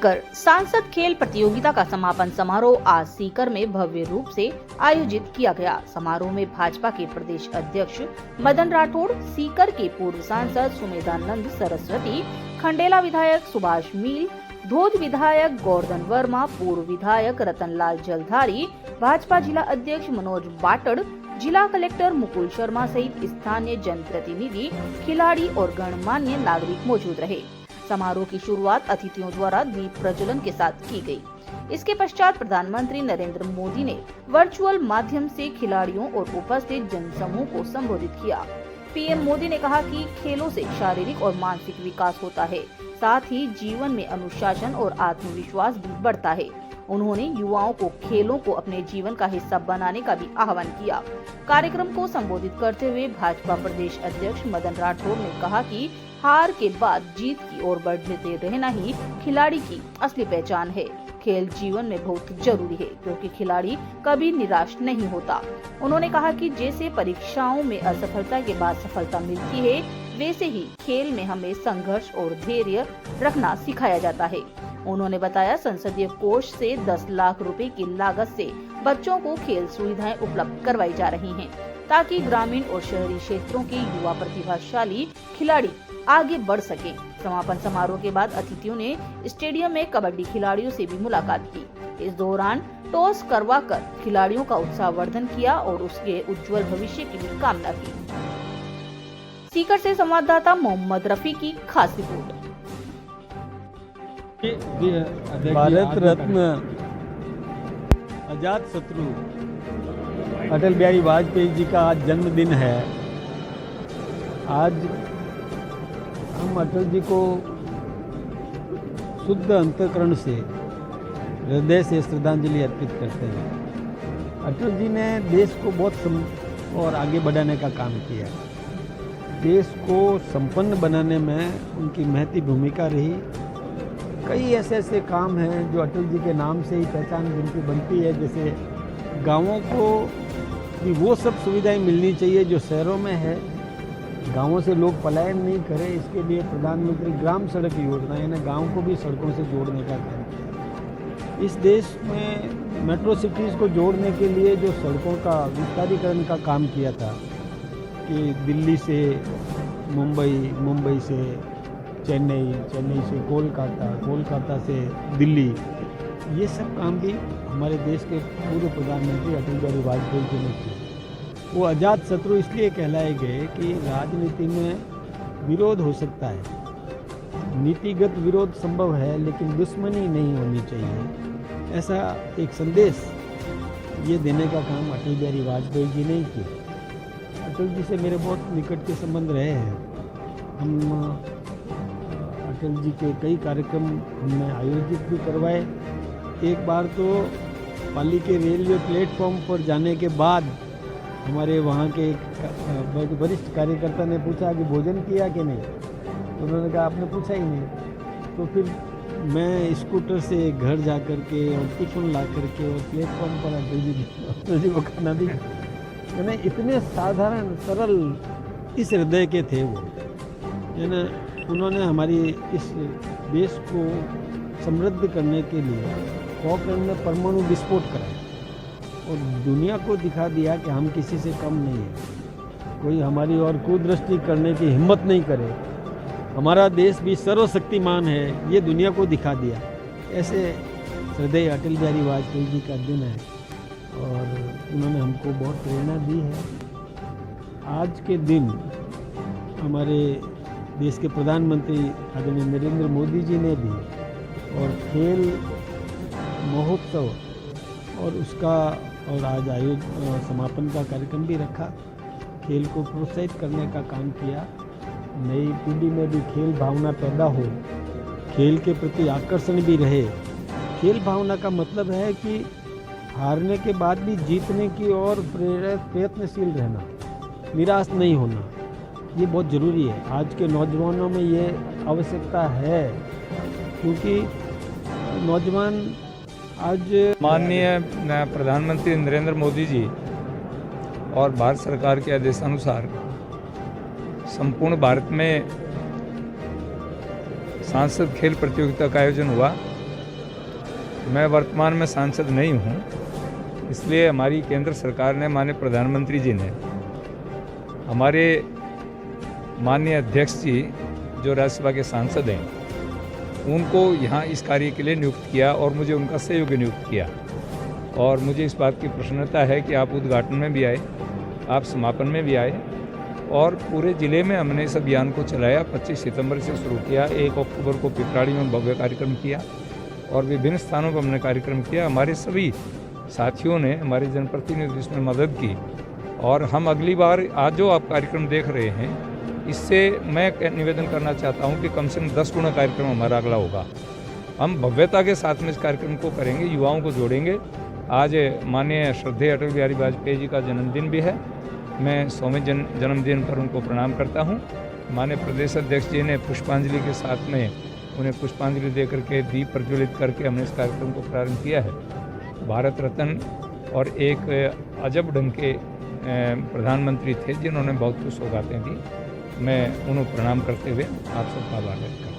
सीकर सांसद खेल प्रतियोगिता का समापन समारोह आज सीकर में भव्य रूप से आयोजित किया गया। समारोह में भाजपा के प्रदेश अध्यक्ष मदन राठौड़, सीकर के पूर्व सांसद सुमेधानंद सरस्वती, खंडेला विधायक सुभाष मील, धोद विधायक गोवर्धन वर्मा, पूर्व विधायक रतनलाल जलधारी, भाजपा जिला अध्यक्ष मनोज बाटड़, जिला कलेक्टर मुकुल शर्मा सहित स्थानीय जनप्रतिनिधि, खिलाड़ी और गणमान्य नागरिक मौजूद रहे। समारोह की शुरुआत अतिथियों द्वारा दीप प्रज्वलन के साथ की गई। इसके पश्चात प्रधानमंत्री नरेंद्र मोदी ने वर्चुअल माध्यम से खिलाड़ियों और उपस्थित जनसमूह को संबोधित किया। पीएम मोदी ने कहा कि खेलों से शारीरिक और मानसिक विकास होता है, साथ ही जीवन में अनुशासन और आत्मविश्वास भी बढ़ता है। उन्होंने युवाओं को खेलों को अपने जीवन का हिस्सा बनाने का भी आह्वान किया। कार्यक्रम को संबोधित करते हुए भाजपा प्रदेश अध्यक्ष मदन राठौड़ ने कहा कि हार के बाद जीत की ओर बढ़ते रहना ही खिलाड़ी की असली पहचान है। खेल जीवन में बहुत जरूरी है क्योंकि खिलाड़ी कभी निराश नहीं होता। उन्होंने कहा कि जैसे परीक्षाओं में असफलता के बाद सफलता मिलती है, वैसे ही खेल में हमें संघर्ष और धैर्य रखना सिखाया जाता है। उन्होंने बताया संसदीय कोष से 10 लाख रुपए की लागत से बच्चों को खेल सुविधाएं उपलब्ध करवाई जा रही हैं, ताकि ग्रामीण और शहरी क्षेत्रों के युवा प्रतिभाशाली खिलाड़ी आगे बढ़ सके। समापन समारोह के बाद अतिथियों ने स्टेडियम में कबड्डी खिलाड़ियों से भी मुलाकात की। इस दौरान टॉस करवाकर खिलाड़ियों का उत्साहवर्धन किया और उसके उज्जवल भविष्य की भी कामना की। सीकर से संवाददाता मोहम्मद रफी की खास रिपोर्ट। भारत रत्न अजात शत्रु अटल बिहारी वाजपेयी जी का आज जन्मदिन है। आज हम अटल जी को शुद्ध अंतःकरण से, हृदय से श्रद्धांजलि अर्पित करते हैं। अटल जी ने देश को बहुत और आगे बढ़ाने का काम किया। देश को संपन्न बनाने में उनकी महती भूमिका रही। कई ऐसे काम हैं जो अटल जी के नाम से ही पहचान जिनकी बनती है, जैसे गांवों को भी वो सब सुविधाएं मिलनी चाहिए जो शहरों में है। गांवों से लोग पलायन नहीं करें, इसके लिए प्रधानमंत्री ग्राम सड़क योजना यानी गांव को भी सड़कों से जोड़ने का काम किया। इस देश में मेट्रो सिटीज़ को जोड़ने के लिए जो सड़कों का विस्तारीकरण का काम किया था कि दिल्ली से मुंबई, मुंबई से चेन्नई, चेन्नई से कोलकाता, कोलकाता से दिल्ली, ये सब काम भी हमारे देश के पूर्व प्रधानमंत्री अटल बिहारी वाजपेयी जी ने किए। वो अजात शत्रु इसलिए कहलाए गए कि राजनीति में विरोध हो सकता है, नीतिगत विरोध संभव है, लेकिन दुश्मनी नहीं होनी चाहिए। ऐसा एक संदेश ये देने का काम अटल बिहारी वाजपेयी जी ने ही किया। अटल जी से मेरे बहुत निकट के संबंध रहे हैं। हम अटल जी के कई कार्यक्रम हमने आयोजित भी करवाए। एक बार तो पाली के रेलवे प्लेटफॉर्म पर जाने के बाद हमारे वहाँ के एक वरिष्ठ कार्यकर्ता ने पूछा कि भोजन किया कि नहीं, तो उन्होंने कहा आपने पूछा ही नहीं। तो फिर मैं स्कूटर से घर जा कर के और टिफिन ला कर के और प्लेटफॉर्म पर अटल जी को खाना दी। यानी इतने साधारण सरल इस हृदय के थे वो। यानी उन्होंने हमारी इस देश को समृद्ध करने के लिए पोखरण में परमाणु विस्फोट कराया और दुनिया को दिखा दिया कि हम किसी से कम नहीं है। कोई हमारी और कुदृष्टि करने की हिम्मत नहीं करे। हमारा देश भी सर्वशक्तिमान है, ये दुनिया को दिखा दिया। ऐसे हृदय अटल बिहारी वाजपेयी जी का दिन है और उन्होंने हमको बहुत प्रेरणा दी है। आज के दिन हमारे देश के प्रधानमंत्री आदरणीय नरेंद्र मोदी जी ने भी और खेल महोत्सव और उसका और आज समापन का कार्यक्रम भी रखा। खेल को प्रोत्साहित करने का काम किया। नई पीढ़ी में भी खेल भावना पैदा हो, खेल के प्रति आकर्षण भी रहे। खेल भावना का मतलब है कि हारने के बाद भी जीतने की ओर प्रयत्नशील रहना, निराश नहीं होना, ये बहुत ज़रूरी है। आज के नौजवानों में ये आवश्यकता है क्योंकि नौजवान आज माननीय प्रधानमंत्री नरेंद्र मोदी जी और भारत सरकार के आदेशानुसार संपूर्ण भारत में सांसद खेल प्रतियोगिता का आयोजन हुआ। मैं वर्तमान में सांसद नहीं हूँ, इसलिए हमारी केंद्र सरकार ने, माननीय प्रधानमंत्री जी ने, हमारे माननीय अध्यक्ष जी जो राज्यसभा के सांसद हैं, उनको यहाँ इस कार्य के लिए नियुक्त किया और मुझे उनका सहयोगी नियुक्त किया। और मुझे इस बात की प्रसन्नता है कि आप उद्घाटन में भी आए, आप समापन में भी आए और पूरे ज़िले में हमने इस अभियान को चलाया। 25 सितंबर से शुरू किया, 1 अक्टूबर को पिपराड़ी में भव्य कार्यक्रम किया और विभिन्न स्थानों पर हमने कार्यक्रम किया। हमारे सभी साथियों ने, हमारे जनप्रतिनिधि इसमें मदद की और हम अगली बार आज जो आप कार्यक्रम देख रहे हैं, इससे मैं निवेदन करना चाहता हूं कि कम से कम 10 गुना कार्यक्रम हमारा अगला होगा। हम भव्यता के साथ में इस कार्यक्रम को करेंगे, युवाओं को जोड़ेंगे। आज माननीय श्रद्धेय अटल बिहारी वाजपेयी जी का जन्मदिन भी है। मैं 100वें जन्मदिन पर उनको प्रणाम करता हूं। माननीय प्रदेश अध्यक्ष जी ने पुष्पांजलि के साथ में उन्हें पुष्पांजलि देकर के दीप प्रज्वलित करके हमने इस कार्यक्रम को प्रारंभ किया है। भारत रत्न और एक अजब ढंग के प्रधानमंत्री थे जिन्होंने बहुत कुछ सौगातें दी। मैं उन्हें प्रणाम करते हुए आप सबका आभार व्यक्त करता हूं।